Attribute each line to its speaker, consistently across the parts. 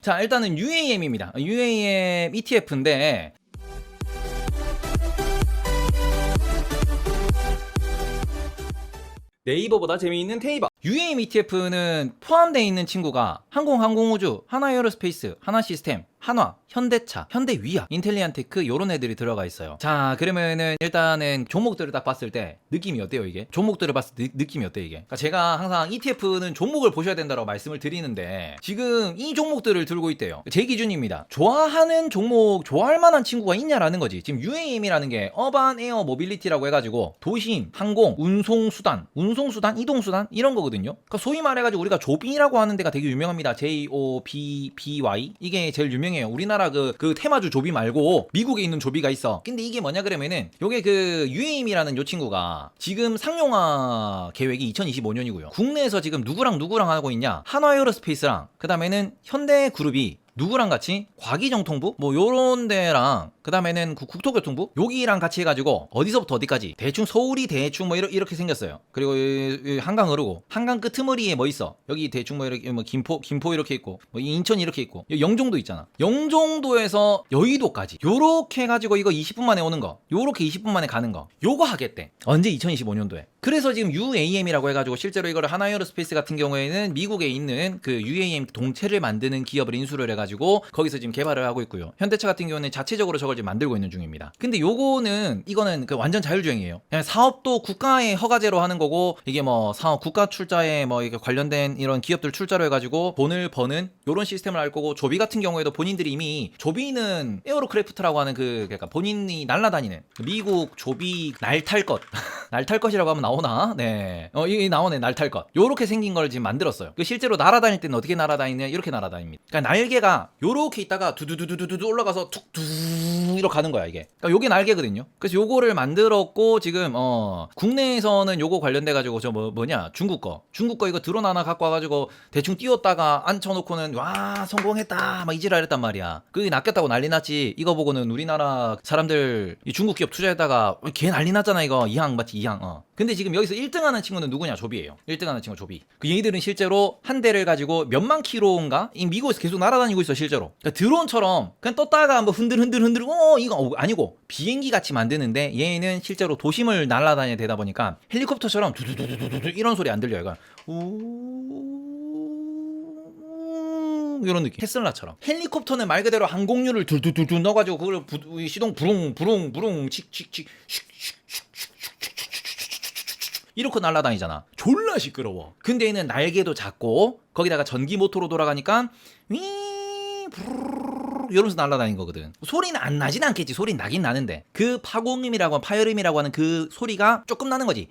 Speaker 1: 자, 일단은 UAM입니다. UAM ETF인데 네이버보다 재미있는 테이버. UAM ETF는 포함되어 있는 친구가 항공우주, 하나에어로스페이스, 하나시스템, 한화, 현대차, 현대위아, 인텔리안테크 요런 애들이 들어가 있어요. 자, 그러면은 일단은 종목들을 딱 봤을 때 느낌이 어때요 이게? 종목들을 봤을 때 느낌이 어때 이게? 그러니까 제가 항상 ETF는 종목을 보셔야 된다고 말씀을 드리는데 지금 이 종목들을 들고 있대요. 제 기준입니다. 좋아하는 종목, 좋아할 만한 친구가 있냐라는 거지. 지금 UAM이라는 게 어반 에어 모빌리티라고 해가지고 도심, 항공, 운송수단, 이동수단 이런 거거든요. 그러니까 소위 말해가지고 우리가 조비라고 하는 데가 되게 유명합니다. JOBBY 이게 제일 유명해요. 우리나라 그 테마주 조비 말고 미국에 있는 조비가 있어. 근데 이게 뭐냐 그러면은 요게 그 UAM이라는 요 친구가 지금 상용화 계획이 2025년이고요. 국내에서 지금 누구랑 하고 있냐? 한화에어로스페이스랑 그 다음에는 현대그룹이 누구랑 같이 과기정통부 뭐 요런 데랑 그 다음에는 국토교통부 여기랑 같이 해가지고 어디서부터 어디까지 대충 서울이 대충 뭐 이렇게 생겼어요. 그리고 한강 흐르고 한강 끄트머리에 뭐 있어? 여기 대충 뭐 이렇게 뭐 김포 이렇게 있고 뭐 인천 이렇게 있고 영종도 있잖아. 영종도에서 여의도까지 요렇게 해가지고 이거 20분 만에 오는 거 요렇게 20분 만에 가는 거 요거 하겠대. 언제? 2025년도에. 그래서 지금 UAM이라고 해가지고 실제로 이거를 하나에어로스페이스 같은 경우에는 미국에 있는 그 UAM 동체를 만드는 기업을 인수를 해가지고 거기서 지금 개발을 하고 있고요. 현대차 같은 경우는 자체적으로 저걸 지금 만들고 있는 중입니다. 근데 이거는 그 완전 자율주행이에요. 그냥 사업도 국가의 허가제로 하는 거고 이게 뭐 사업 국가 출자에 뭐 이게 관련된 이런 기업들 출자로 해가지고 돈을 버는 요런 시스템을 할 거고 조비 같은 경우에도 본인들이 이미 조비는 에어로크래프트라고 하는 그러니까 본인이 날아다니는 미국 조비 날탈 것 날탈 것이라고 하면 나오나? 네. 이게 나오네, 날탈 것. 요렇게 생긴 걸 지금 만들었어요. 실제로 날아다닐 때는 어떻게 날아다니냐? 이렇게 날아다닙니다. 그러니까 날개가 요렇게 있다가 두두두두두두 올라가서 툭툭 이렇게 가는 거야, 이게. 그러니까 요게 날개거든요. 그래서 요거를 만들었고, 지금, 국내에서는 요거 관련돼가지고, 중국 거 이거 드론 하나 갖고 와가지고, 대충 띄웠다가 앉혀놓고는, 와, 성공했다. 막 이지랄 했단 말이야. 그게 낚였다고 난리 났지. 이거 보고는 우리나라 사람들, 이 중국 기업 투자했다가, 걔 난리 났잖아, 이거. 이항, 맞지? 이항, 근데 지금 여기서 1등하는 친구는 누구냐? 조비예요. 1등하는 친구 조비. 그 얘들은 실제로 한 대를 가지고 몇만 킬로인가? 이 미국에서 계속 날아다니고 있어 실제로. 그러니까 드론처럼 그냥 떴다가 한번 흔들 이거 아니고 비행기 같이 만드는데 얘는 실제로 도심을 날아다녀야 되다 보니까 헬리콥터처럼 두두두두두 이런 소리 안 들려요. 이런 느낌. 테슬라처럼. 헬리콥터는 말 그대로 항공유를 둘둘둘 넣어가지고 그걸 시동 부릉 칙칙칙 이렇게 날아다니잖아. 졸라 시끄러워. 근데 얘는 날개도 작고 거기다가 전기 모터로 돌아가니까 이러면서 날아다니는 거거든. 소리는 안 나진 않겠지. 소리는 나긴 나는데 그 파열음이라고 하는 그 소리가 조금 나는 거지.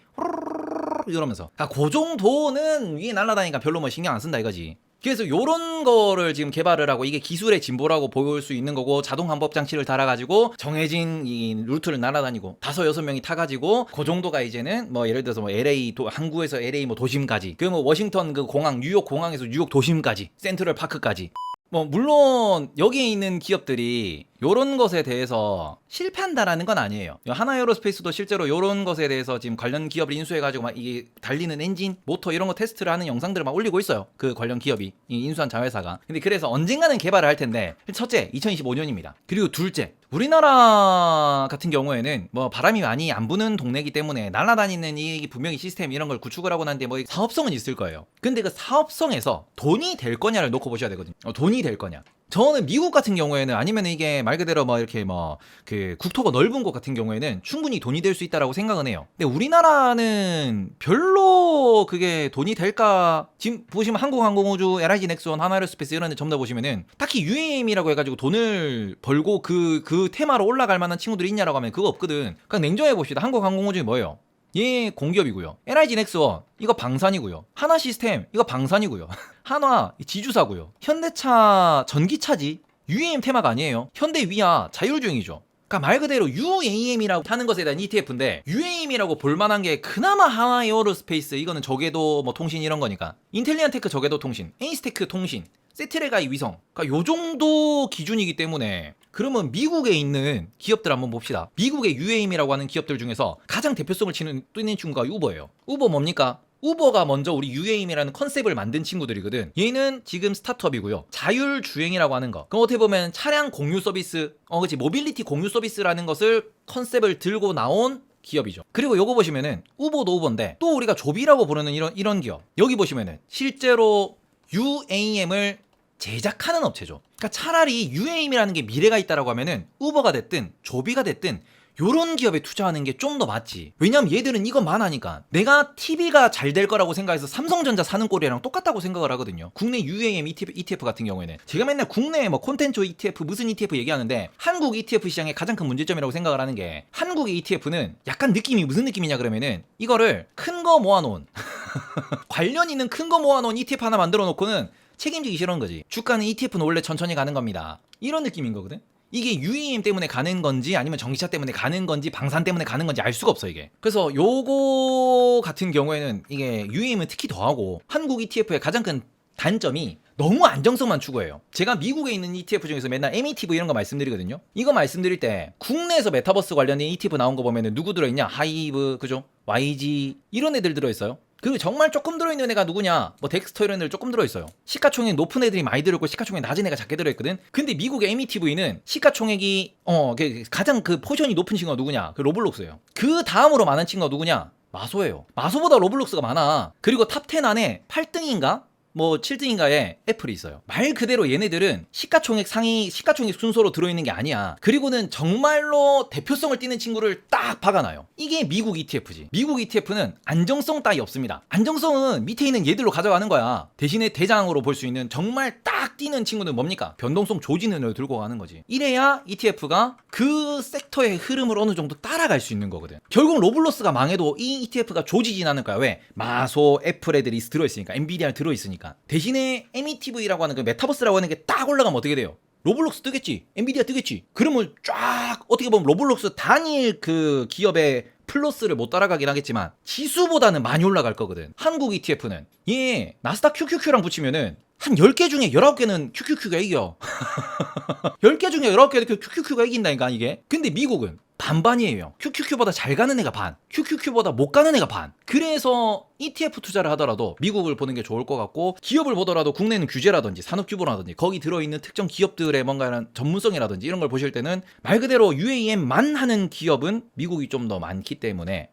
Speaker 1: 이러면서. 그 정도는 위에 날아다니니까 별로 뭐 신경 안 쓴다 이거지. 그래서 요런 거를 지금 개발을 하고 이게 기술의 진보라고 볼 수 있는 거고 자동 항법 장치를 달아가지고 정해진 이 루트를 날아다니고 5-6명이 타가지고 그 정도가 이제는 뭐 예를 들어서 뭐 LA 항구에서 LA 뭐 도심까지 그 뭐 워싱턴 그 공항 뉴욕 공항에서 뉴욕 도심까지 센트럴 파크까지 뭐 물론 여기에 있는 기업들이 요런 것에 대해서 실패한다라는 건 아니에요. 하나에어로스페이스도 실제로 요런 것에 대해서 지금 관련 기업을 인수해가지고 막 이게 달리는 엔진, 모터 이런 거 테스트를 하는 영상들을 막 올리고 있어요. 그 관련 기업이 이 인수한 자회사가. 근데 그래서 언젠가는 개발을 할 텐데 첫째 2025년입니다. 그리고 둘째 우리나라 같은 경우에는 뭐 바람이 많이 안 부는 동네이기 때문에 날아다니는 이 분명히 시스템 이런 걸 구축을 하고 난데 뭐 사업성은 있을 거예요. 근데 그 사업성에서 돈이 될 거냐를 놓고 보셔야 되거든요. 돈이 될 거냐. 저는 미국 같은 경우에는 아니면 이게 말 그대로 뭐 이렇게 뭐 그 국토가 넓은 곳 같은 경우에는 충분히 돈이 될 수 있다라고 생각은 해요. 근데 우리나라는 별로 그게 돈이 될까? 지금 보시면 한국항공우주, LIG 넥스원, 하나에어로스페이스 이런 데 전부 다 보시면은 딱히 UAM이라고 해가지고 돈을 벌고 그 테마로 올라갈 만한 친구들이 있냐라고 하면 그거 없거든. 그냥 냉정해 봅시다. 한국항공우주이 뭐예요? 얘 공기업이고요. LIG 넥스원 이거 방산이고요. 하나시스템 이거 방산이고요. 한화 지주사고요. 현대차 전기차지. UAM 테마가 아니에요. 현대위아 자율주행이죠. 그러니까 말 그대로 UAM이라고 하는 것에 대한 ETF인데 UAM이라고 볼만한 게 그나마 하나에어로스페이스 이거는 저궤도 뭐 통신 이런 거니까 인텔리안테크 저궤도 통신, 에이스테크 통신, 세트레가이 위성 그러니까 요 정도 기준이기 때문에 그러면 미국에 있는 기업들 한번 봅시다. 미국의 UAM이라고 하는 기업들 중에서 가장 대표성을 띠는 친구가 우버예요. 우버 뭡니까? 우버가 먼저 우리 UAM이라는 컨셉을 만든 친구들이거든. 얘는 지금 스타트업이고요. 자율주행이라고 하는 거. 그럼 어떻게 보면 차량 공유 서비스, 그치, 모빌리티 공유 서비스라는 것을 컨셉을 들고 나온 기업이죠. 그리고 요거 보시면은 우버도 우버인데 또 우리가 조비라고 부르는 이런 기업. 여기 보시면은 실제로 UAM을 제작하는 업체죠. 그러니까 차라리 UAM이라는 게 미래가 있다라고 하면은 우버가 됐든 조비가 됐든 요런 기업에 투자하는 게 좀 더 맞지. 왜냐면 얘들은 이것만 하니까 내가 TV가 잘 될 거라고 생각해서 삼성전자 사는 꼴이랑 똑같다고 생각을 하거든요. 국내 UAM ETF 같은 경우에는 제가 맨날 국내 뭐 콘텐츠 ETF 무슨 ETF 얘기하는데 한국 ETF 시장의 가장 큰 문제점이라고 생각을 하는 게 한국의 ETF는 약간 느낌이 무슨 느낌이냐 그러면은 이거를 큰 거 모아놓은 관련 있는 큰 거 모아놓은 ETF 하나 만들어 놓고는 책임지기 싫은 거지. 주가는 ETF는 원래 천천히 가는 겁니다. 이런 느낌인 거거든. 이게 UAM 때문에 가는 건지 아니면 전기차 때문에 가는 건지 방산 때문에 가는 건지 알 수가 없어 이게. 그래서 요거 같은 경우에는 이게 UAM은 특히 더하고 한국 ETF의 가장 큰 단점이 너무 안정성만 추구해요. 제가 미국에 있는 ETF 중에서 맨날 METV 이런 거 말씀드리거든요. 이거 말씀드릴 때 국내에서 메타버스 관련된 ETF 나온 거 보면은 누구 들어있냐? 하이브, 그죠? YG 이런 애들 들어있어요. 그리고 정말 조금 들어있는 애가 누구냐? 뭐 덱스터 이런 애들 조금 들어있어요. 시가총액 높은 애들이 많이 들어있고 시가총액 낮은 애가 작게 들어있거든. 근데 미국의 METV는 시가총액이 가장 그 포션이 높은 친구가 누구냐? 그 로블록스예요. 그 다음으로 많은 친구가 누구냐? 마소예요. 마소보다 로블록스가 많아. 그리고 탑10 안에 8등인가? 뭐 7등인가에 애플이 있어요. 말 그대로 얘네들은 시가총액 순서로 들어있는 게 아니야. 그리고는 정말로 대표성을 띠는 친구를 딱 박아놔요. 이게 미국 ETF지. 미국 ETF는 안정성 따위 없습니다. 안정성은 밑에 있는 얘들로 가져가는 거야. 대신에 대장으로 볼 수 있는 정말 딱 띄는 친구는 뭡니까? 변동성 조지는 들고 가는 거지. 이래야 ETF가 그 섹터의 흐름을 어느 정도 따라갈 수 있는 거거든. 결국 로블록스가 망해도 이 ETF가 조지진 않을 거야. 왜? 마소, 애플 애들이 들어있으니까, 엔비디아 들어있으니까. 대신에 METV라고 하는 그 메타버스라고 하는 게 딱 올라가면 어떻게 돼요? 로블록스 뜨겠지, 엔비디아 뜨겠지. 그러면 쫙 어떻게 보면 로블록스 단일 그 기업의 플러스를 못 따라가긴 하겠지만 지수보다는 많이 올라갈 거거든. 한국 ETF는 얘 나스닥 QQQ랑 붙이면은 한 10개 중에 19개는 QQQ가 이겨. 10개 중에 19개는 QQQ가 이긴다니까 이게. 근데 미국은 반반이에요. QQQ보다 잘 가는 애가 반, QQQ보다 못 가는 애가 반. 그래서 ETF 투자를 하더라도 미국을 보는 게 좋을 것 같고, 기업을 보더라도 국내는 규제라든지 산업규모라든지 거기 들어있는 특정 기업들의 뭔가 이런 전문성이라든지 이런 걸 보실 때는 말 그대로 UAM만 하는 기업은 미국이 좀 더 많기 때문에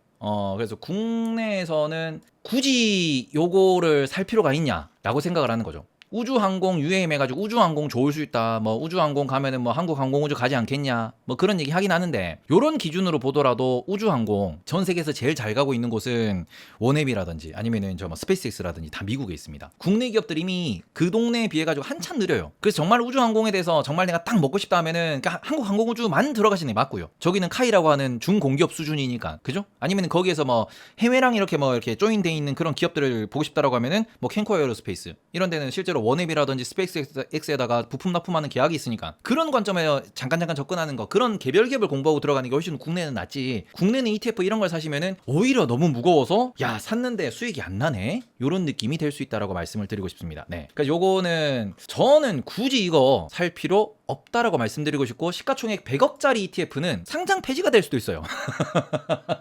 Speaker 1: 그래서 국내에서는 굳이 요거를 살 필요가 있냐라고 생각을 하는 거죠. 우주항공 UAM 해가지고 우주항공 좋을 수 있다, 뭐 우주항공 가면은 뭐 한국항공우주 가지 않겠냐, 뭐 그런 얘기 하긴 하는데, 요런 기준으로 보더라도 우주항공 전 세계에서 제일 잘 가고 있는 곳은 원앱이라든지 아니면은 저 뭐 스페이스X라든지 다 미국에 있습니다. 국내 기업들 이미 그 동네에 비해 가지고 한참 느려요. 그래서 정말 우주항공에 대해서 정말 내가 딱 먹고 싶다 하면은 그러니까 한국항공우주만 들어가시는 게 맞고요. 저기는 카이라고 하는 중공기업 수준이니까, 그죠? 아니면 거기에서 뭐 해외랑 이렇게 뭐 이렇게 조인돼 있는 그런 기업들을 보고 싶다라고 하면은 뭐 캔코 에어로스페이스 이런 데는 실제로 원앱이라든지 스페이스X에다가 부품 납품하는 계약이 있으니까 그런 관점에 잠깐 접근하는 거, 그런 개별 기업을 공부하고 들어가는 게 훨씬 국내는 낫지. 국내는 ETF 이런 걸 사시면은 오히려 너무 무거워서 야 샀는데 수익이 안 나네, 요런 느낌이 될 수 있다라고 말씀을 드리고 싶습니다. 네, 그러니까 요거는 저는 굳이 이거 살 필요 없다라고 말씀드리고 싶고, 시가총액 100억짜리 ETF는 상장 폐지가 될 수도 있어요.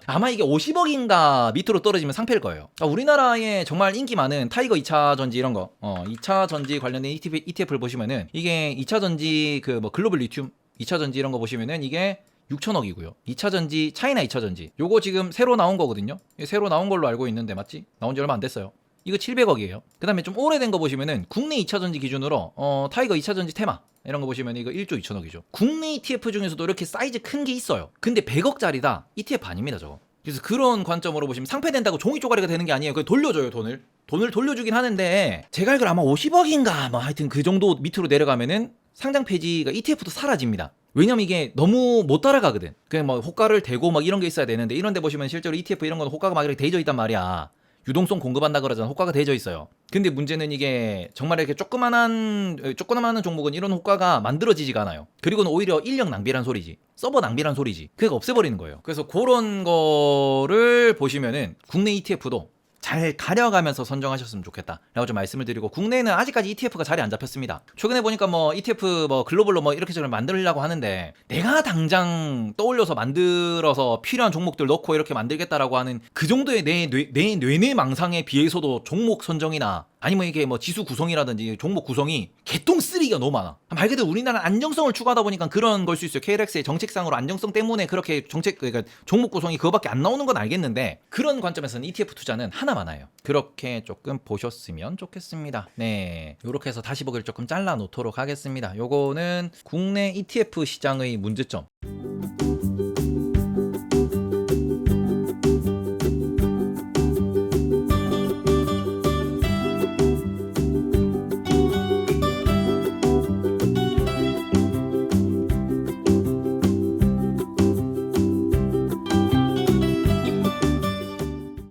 Speaker 1: 아마 이게 50억인가 밑으로 떨어지면 상패일 거예요. 그러니까 우리나라에 정말 인기 많은 타이거 2차 전지 이런 거, 2차 전지 관련된 ETF를 보시면은 이게 2차 전지 그 뭐 글로벌 리튬 2차 전지 이런 거 보시면은 이게 6천억이고요. 2차 전지, 차이나 2차 전지. 요거 지금 새로 나온 거거든요. 새로 나온 걸로 알고 있는데 맞지? 나온 지 얼마 안 됐어요. 이거 700억이에요. 그 다음에 좀 오래된 거 보시면은 국내 2차 전지 기준으로 타이거 2차 전지 테마 이런 거 보시면 이거 1조 2천억이죠. 국내 ETF 중에서도 이렇게 사이즈 큰 게 있어요. 근데 100억짜리다. ETF 아닙니다, 저거. 그래서 그런 관점으로 보시면 상패된다고 종이 쪼가리가 되는 게 아니에요. 그걸 돌려줘요, 돈을 돌려주긴 하는데, 제가 알기로 아마 50억인가 뭐 하여튼 그 정도 밑으로 내려가면은 상장 폐지가 ETF도 사라집니다. 왜냐면 이게 너무 못 따라가거든. 그냥 뭐 호가를 대고 막 이런 게 있어야 되는데, 이런 데 보시면 실제로 ETF 이런 건 호가가 막 이렇게 대져 있단 말이야. 유동성 공급한다 그러잖아. 호가가 대져 있어요. 근데 문제는 이게 정말 이렇게 조그만한 종목은 이런 호가가 만들어지지가 않아요. 그리고는 오히려 인력 낭비란 소리지, 서버 낭비란 소리지. 그게 없애버리는 거예요. 그래서 그런 거를 보시면은 국내 ETF도 잘 가려가면서 선정하셨으면 좋겠다 라고 좀 말씀을 드리고, 국내에는 아직까지 ETF가 자리 안 잡혔습니다. 최근에 보니까 뭐 ETF 뭐 글로벌로 뭐 이렇게 저렇게 만들려고 하는데, 내가 당장 떠올려서 만들어서 필요한 종목들 넣고 이렇게 만들겠다라고 하는 그 정도의 내 뇌내망상에 비해서도 종목 선정이나 아니면 이게 뭐 지수 구성이라든지 종목 구성이 개똥 쓰리기가 너무 많아. 말 그대로 우리나라는 안정성을 추구하다 보니까 그런 걸 수 있어요. KLX의 정책상으로 안정성 때문에 그렇게 그러니까 종목 구성이 그거밖에 안 나오는 건 알겠는데, 그런 관점에서는 ETF 투자는 하나 많아요. 그렇게 조금 보셨으면 좋겠습니다. 네, 요렇게 해서 다시 보기를 조금 잘라 놓도록 하겠습니다. 요거는 국내 ETF 시장의 문제점.